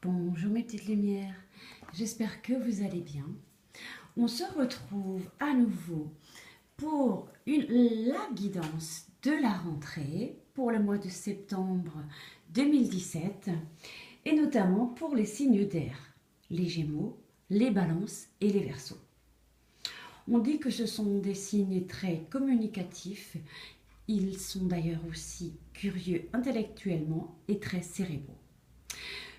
Bonjour mes petites lumières, j'espère que vous allez bien. On se retrouve à nouveau pour la guidance de la rentrée pour le mois de septembre 2017 et notamment pour les signes d'air, les Gémeaux, les Balances et les Verseaux. On dit que ce sont des signes très communicatifs, ils sont d'ailleurs aussi curieux intellectuellement et très cérébraux.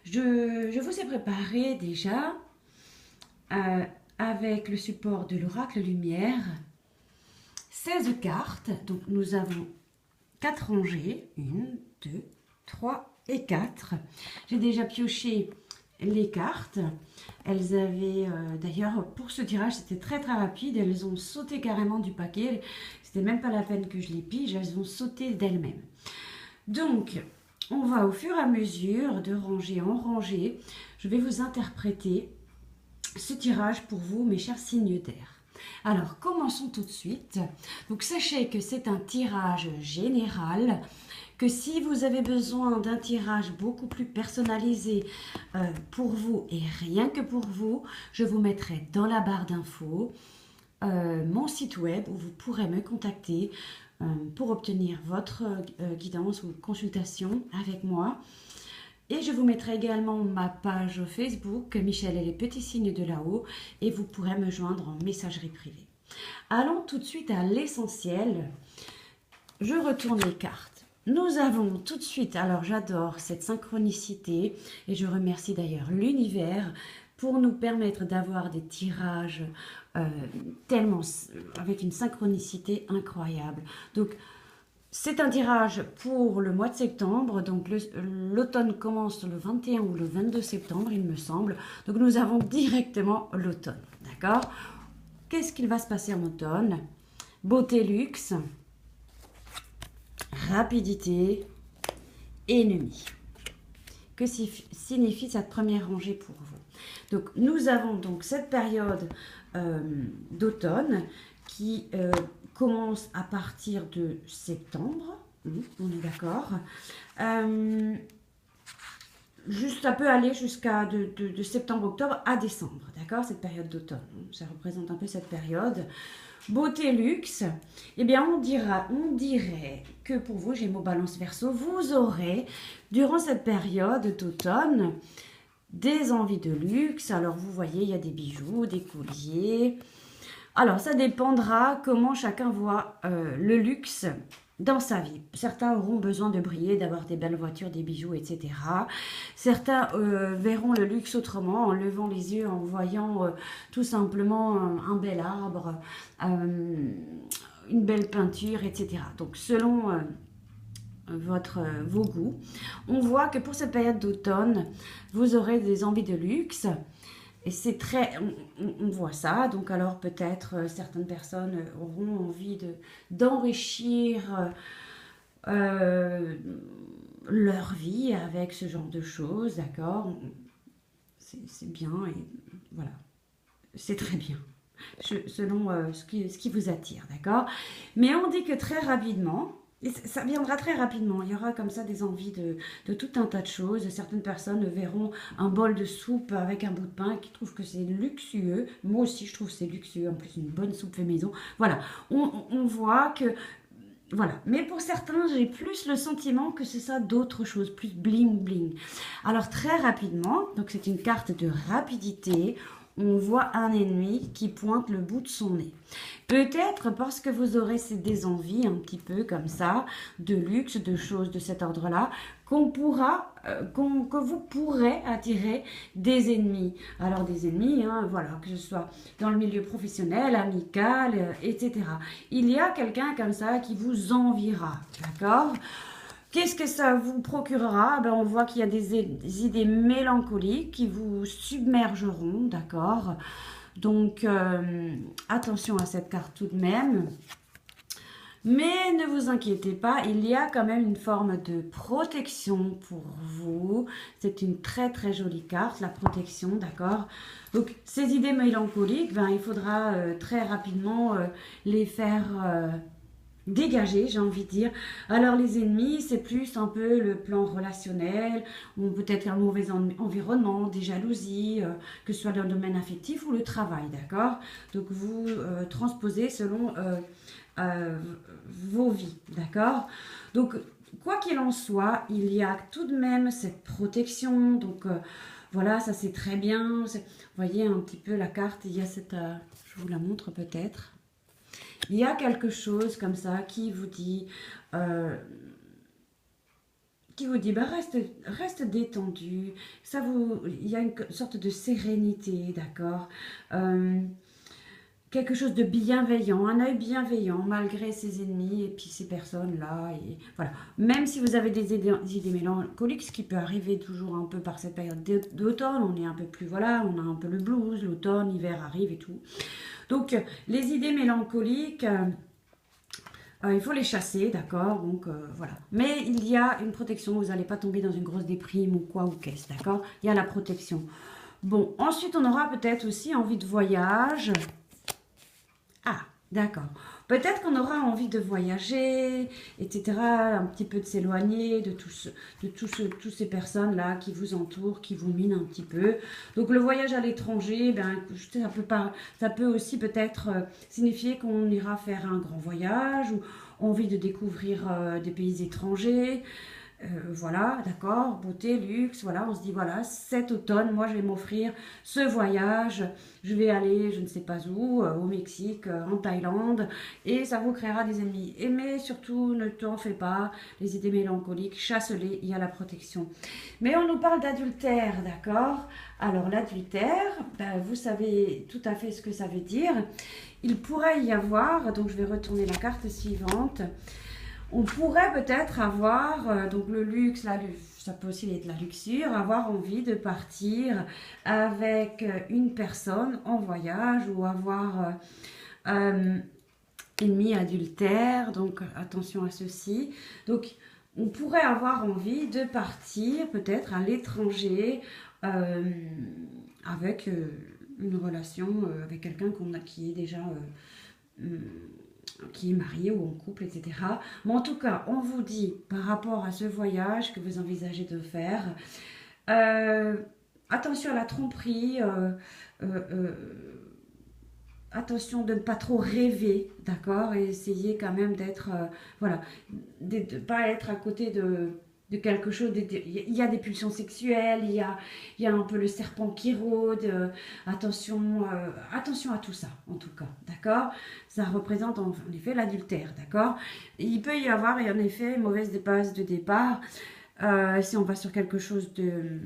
Je vous ai préparé déjà avec le support de l'oracle lumière 16 cartes. Donc nous avons 4 rangées, 1, 2, 3 et 4. J'ai déjà pioché les cartes. Elles avaient d'ailleurs pour ce tirage c'était très rapide, elles ont sauté carrément du paquet, c'était même pas la peine que je les pige, elles ont sauté d'elles-mêmes. Donc on va au fur et à mesure de rangée en rangée, je vais vous interpréter ce tirage pour vous mes chers signes d'air. Alors commençons tout de suite. Donc sachez que c'est un tirage général, que si vous avez besoin d'un tirage beaucoup plus personnalisé pour vous et rien que pour vous, je vous mettrai dans la barre d'infos mon site web où vous pourrez me contacter pour obtenir votre guidance ou consultation avec moi. Et je vous mettrai également ma page Facebook, Michel et les petits signes de là-haut, et vous pourrez me joindre en messagerie privée. Allons tout de suite à l'essentiel. Je retourne les cartes. Nous avons tout de suite, alors j'adore cette synchronicité, et je remercie d'ailleurs l'univers pour nous permettre d'avoir des tirages tellement avec une synchronicité incroyable. Donc c'est un tirage pour le mois de septembre, donc l'automne commence le 21 ou le 22 septembre il me semble, donc nous avons directement l'automne, d'accord? Qu'est-ce qu'il va se passer en automne? Beauté, luxe, rapidité, ennemi. Que signifie cette première rangée pour vous? Donc nous avons donc cette période d'automne qui commence à partir de septembre, on est d'accord. Ça peut aller jusqu'à de septembre-octobre à décembre, d'accord, cette période d'automne. Ça représente un peu cette période. Beauté, luxe, eh bien on dirait que pour vous, Gémeaux, Balance, Verseau, vous aurez durant cette période d'automne des envies de luxe. Alors vous voyez, il y a des bijoux, des colliers. Alors ça dépendra comment chacun voit le luxe dans sa vie. Certains auront besoin de briller, d'avoir des belles voitures, des bijoux, etc. Certains verront le luxe autrement, en levant les yeux, en voyant tout simplement un bel arbre, une belle peinture, etc. Donc selon vos goûts, on voit que pour cette période d'automne, vous aurez des envies de luxe. Et c'est très, on voit ça, donc alors peut-être certaines personnes auront envie d'enrichir leur vie avec ce genre de choses, d'accord? C'est bien et voilà, c'est très bien, selon ce qui vous attire, d'accord? Mais on dit que très rapidement, et ça viendra très rapidement, il y aura comme ça des envies de tout un tas de choses. Certaines personnes verront un bol de soupe avec un bout de pain qui trouvent que c'est luxueux. Moi aussi je trouve que c'est luxueux, en plus une bonne soupe fait maison. Voilà, on voit que... Voilà, mais pour certains, j'ai plus le sentiment que c'est ça d'autres choses, plus bling bling. Alors très rapidement, donc c'est une carte de rapidité, on voit un ennemi qui pointe le bout de son nez. Peut-être parce que vous aurez des envies un petit peu comme ça, de luxe, de choses de cet ordre-là, que vous pourrez attirer des ennemis. Alors des ennemis, hein, voilà, que ce soit dans le milieu professionnel, amical, etc. Il y a quelqu'un comme ça qui vous enviera, d'accord ? Qu'est-ce que ça vous procurera? Ben, on voit qu'il y a des idées mélancoliques qui vous submergeront, d'accord? Donc, attention à cette carte tout de même. Mais ne vous inquiétez pas, il y a quand même une forme de protection pour vous. C'est une très jolie carte, la protection, d'accord? Donc, ces idées mélancoliques, ben, il faudra très rapidement les faire dégagé, j'ai envie de dire. Alors les ennemis, c'est plus un peu le plan relationnel, ou peut-être un mauvais environnement, des jalousies, que ce soit dans le domaine affectif ou le travail, d'accord? Donc vous transposez selon vos vies, d'accord? Donc quoi qu'il en soit, il y a tout de même cette protection, donc voilà, ça c'est très bien. Vous voyez un petit peu la carte, il y a cette, je vous la montre peut-être. Il y a quelque chose comme ça qui vous dit bah reste détendu. Il y a une sorte de sérénité, d'accord. Quelque chose de bienveillant, un œil bienveillant malgré ses ennemis et puis ces personnes-là. Et voilà. Même si vous avez des idées mélancoliques, ce qui peut arriver toujours un peu par cette période d'automne, on est un peu plus, voilà, on a un peu le blues, l'automne, l'hiver arrive et tout. Donc, les idées mélancoliques, il faut les chasser, d'accord? Donc, voilà. Mais il y a une protection, vous n'allez pas tomber dans une grosse déprime ou quoi ou qu'est-ce, d'accord? Il y a la protection. Bon, ensuite, on aura peut-être aussi envie de voyage. Ah, d'accord. Peut-être qu'on aura envie de voyager, etc. Un petit peu de s'éloigner de toutes ces personnes-là qui vous entourent, qui vous minent un petit peu. Donc le voyage à l'étranger, ben, ça peut aussi peut-être signifier qu'on ira faire un grand voyage ou envie de découvrir des pays étrangers. Voilà, d'accord, beauté, luxe, voilà, on se dit, voilà, cet automne, moi, je vais m'offrir ce voyage, je vais aller, je ne sais pas où, au Mexique, en Thaïlande, et ça vous créera des ennemis. Mais surtout, ne t'en fais pas, les idées mélancoliques, chasse-les, il y a la protection. Mais on nous parle d'adultère, d'accord? Alors, l'adultère, ben, vous savez tout à fait ce que ça veut dire. Il pourrait y avoir, donc je vais retourner la carte suivante. On pourrait peut-être avoir, donc le luxe, ça peut aussi être la luxure, avoir envie de partir avec une personne en voyage ou avoir ennemi adultère, donc attention à ceci. Donc on pourrait avoir envie de partir peut-être à l'étranger avec une relation avec quelqu'un qui est déjà... qui est marié ou en couple, etc. Mais en tout cas, on vous dit, par rapport à ce voyage que vous envisagez de faire, attention à la tromperie, attention de ne pas trop rêver, d'accord, et essayez quand même d'être, voilà, de ne pas être à côté de quelque chose, il y a des pulsions sexuelles, il y a un peu le serpent qui rôde, attention à tout ça, en tout cas, d'accord? Ça représente en effet l'adultère, d'accord? Il peut y avoir, en effet, une mauvaise base de départ, si on va sur quelque chose de...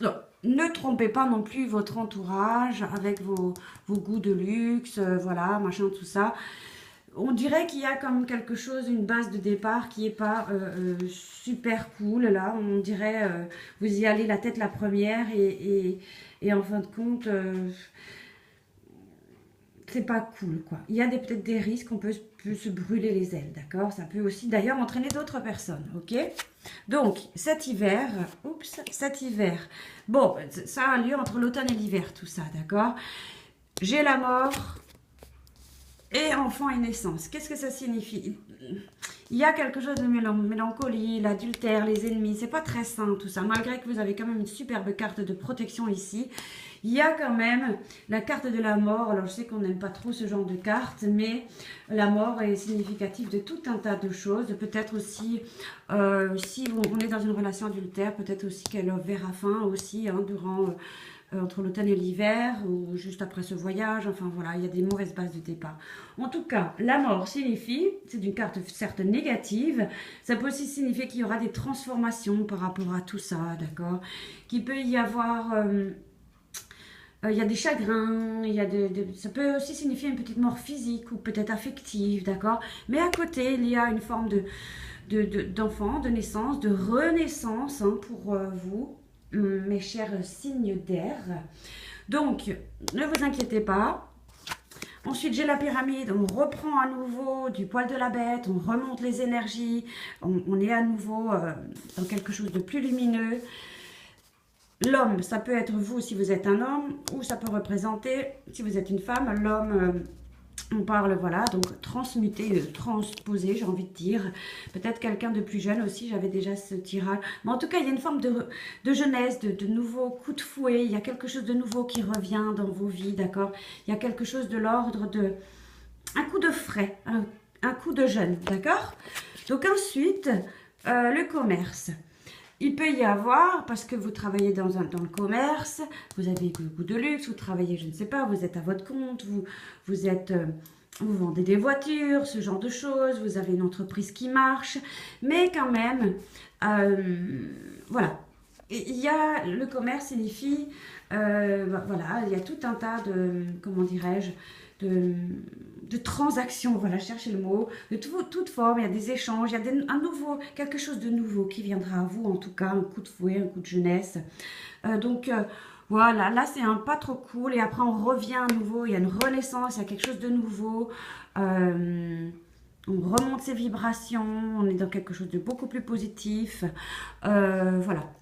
Non, ne trompez pas non plus votre entourage avec vos goûts de luxe, voilà, machin, tout ça. On dirait qu'il y a comme quelque chose, une base de départ qui n'est pas super cool, là. On dirait, vous y allez la tête la première et en fin de compte, c'est pas cool, quoi. Il y a peut-être des risques, on peut se brûler les ailes, d'accord? Ça peut aussi, d'ailleurs, entraîner d'autres personnes, ok? Donc, cet hiver, bon, ça a lieu entre l'automne et l'hiver, tout ça, d'accord? J'ai la mort... Et enfant et naissance, qu'est-ce que ça signifie? Il y a quelque chose de mélancolie, l'adultère, les ennemis, c'est pas très sain tout ça, malgré que vous avez quand même une superbe carte de protection ici. Il y a quand même la carte de la mort, alors je sais qu'on n'aime pas trop ce genre de carte, mais la mort est significative de tout un tas de choses, peut-être aussi, si on est dans une relation adultère, peut-être aussi qu'elle verra fin aussi, hein, durant... entre l'automne et l'hiver, ou juste après ce voyage, enfin voilà, il y a des mauvaises bases de départ. En tout cas, la mort signifie, c'est une carte certes négative, ça peut aussi signifier qu'il y aura des transformations par rapport à tout ça, d'accord? Qu'il peut y avoir... il y a des chagrins, ça peut aussi signifier une petite mort physique ou peut-être affective, d'accord? Mais à côté, il y a une forme d'enfant, de naissance, de renaissance hein, pour vous, mes chers signes d'air. Donc, ne vous inquiétez pas. Ensuite, j'ai la pyramide. On reprend à nouveau du poil de la bête. On remonte les énergies. On est à nouveau dans quelque chose de plus lumineux. L'homme, ça peut être vous si vous êtes un homme. Ou ça peut représenter, si vous êtes une femme, l'homme On parle, voilà, donc transmuter, transposer, j'ai envie de dire. Peut-être quelqu'un de plus jeune aussi, j'avais déjà ce tirage. Mais en tout cas, il y a une forme de jeunesse, de nouveaux coups de fouet. Il y a quelque chose de nouveau qui revient dans vos vies, d'accord? Il y a quelque chose de l'ordre de... un coup de frais, un coup de jeune, d'accord? Donc ensuite, le commerce. Il peut y avoir, parce que vous travaillez dans le commerce, vous avez beaucoup de luxe, vous travaillez, je ne sais pas, vous êtes à votre compte, vous vendez des voitures, ce genre de choses, vous avez une entreprise qui marche, mais quand même, voilà. Il y a le commerce signifie, voilà, il y a tout un tas de, comment dirais-je, de transactions, voilà, cherchez le mot, de toute forme, il y a des échanges, il y a quelque chose de nouveau qui viendra à vous, en tout cas, un coup de fouet, un coup de jeunesse. Voilà, là c'est un pas trop cool, et après on revient à nouveau, il y a une renaissance, il y a quelque chose de nouveau, on remonte ses vibrations, on est dans quelque chose de beaucoup plus positif, voilà.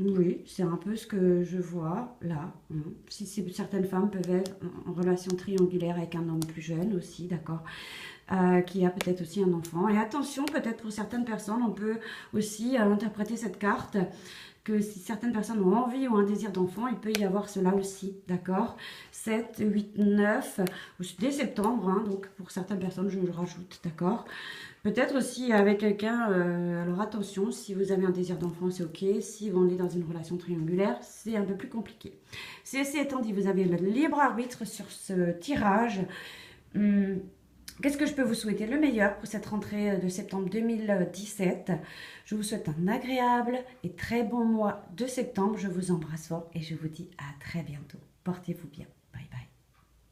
Oui, c'est un peu ce que je vois là. Si certaines femmes peuvent être en relation triangulaire avec un homme plus jeune aussi, d'accord, qui a peut-être aussi un enfant. Et attention, peut-être pour certaines personnes, on peut aussi interpréter cette carte que si certaines personnes ont envie ou un désir d'enfant, il peut y avoir cela aussi, d'accord. 7, 8, 9, dès septembre, hein, donc pour certaines personnes, je le rajoute, d'accord. Peut-être aussi avec quelqu'un, alors attention, si vous avez un désir d'enfant, c'est ok. Si on est dans une relation triangulaire, c'est un peu plus compliqué. Ceci étant dit, vous avez le libre arbitre sur ce tirage. Qu'est-ce que je peux vous souhaiter? Le meilleur pour cette rentrée de septembre 2017. Je vous souhaite un agréable et très bon mois de septembre. Je vous embrasse fort et je vous dis à très bientôt. Portez-vous bien.